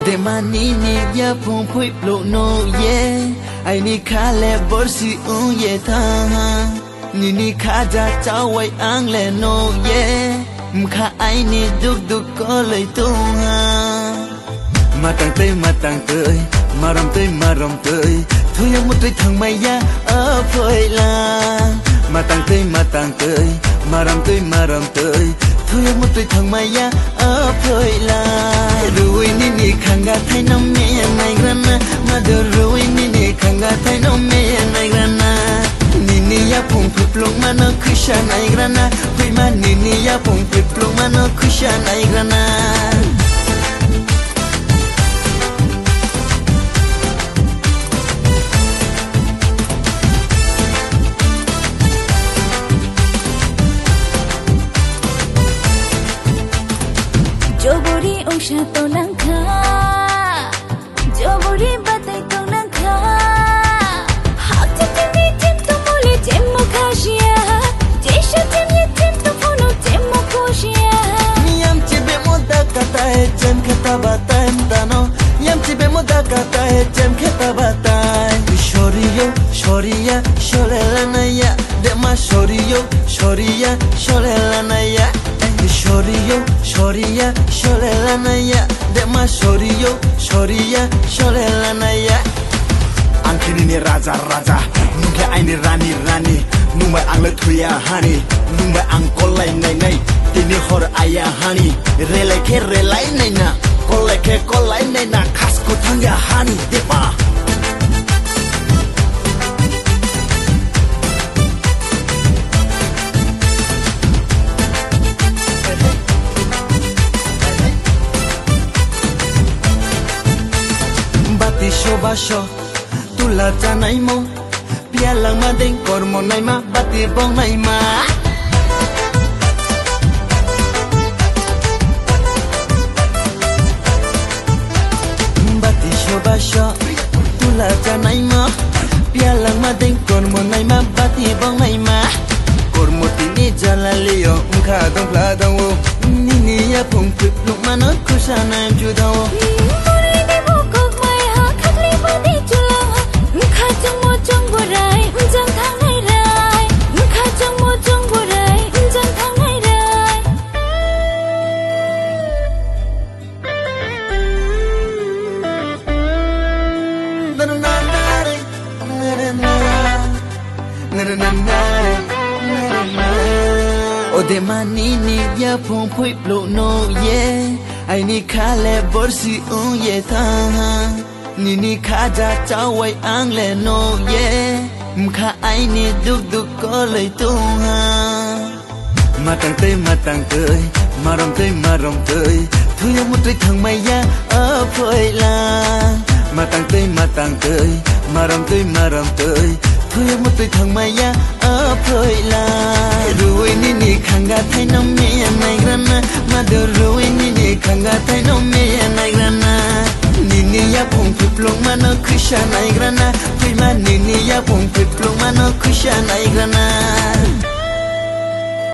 de manini ya pon pui plo no ye ai ni kha le borsi un ye tha ni kha ja chao wai ang le no ye mkha ai ni duk duk ko lai tu ha matang tơi maram tơi thu yang một tơi thằng mày ya ở phơi la matang tơi maram tơi thu yang một tơi thằng mày ya ở phơi la ruồi ni khanga thay nom me mai grana ma do ruồi ni khanga thay nom me mai grana ni ya pung plong ma no kusha nai grana pui ma ni ya pung plong ma no kusha nai grana Joguri ocean to langka, Joguri batai to langka. Hakta timi tim to moli tim mo kashia, Jesha timi tim to fono tim mo koshia. Yam chibe moda kata hai jem khata batai mdano, Yam chibe moda kata hai jem khata batai. Shoriya, sholela na ya, dema shoriya, sholela na ya. Shoriya, sholela na ya, dema shoriya, sholela na ya. Angkini ni raja, nungke aini rani, numai ang le thuya hani, numai ang kolai nai, tini hor ayah hani, relai ke relai nai na, kolai nai na, khas ko thangya hani, depa. Basho tula janai mo pialang ma deng kormo nai ma bati bong nai ma bati basho tula janai mo pialang ma deng kormo nai ma bati bong nai ma kormo tini jalalio mkha dong pla dong wo ni ya pung pip luk ma no kusana ju dong wo O de manini ya pon pui plo no ye ai ni kha le borsi un ye tha ni kha ja chao wai ang le no ye mkha ai ni duk duk ko lai tu ha matang tơi maram tơi thu yang một tơi thằng mày ya ở phơi la matang tơi maram tơi thu yang một tơi thằng mày ya ở phơi la ruồi ni khanga thay nom me mai grana ma do ruồi ni khanga thay nom me mai grana ni ya pung plong ma no kusha nai grana pui ma ni ya pung plong ma no kusha nai grana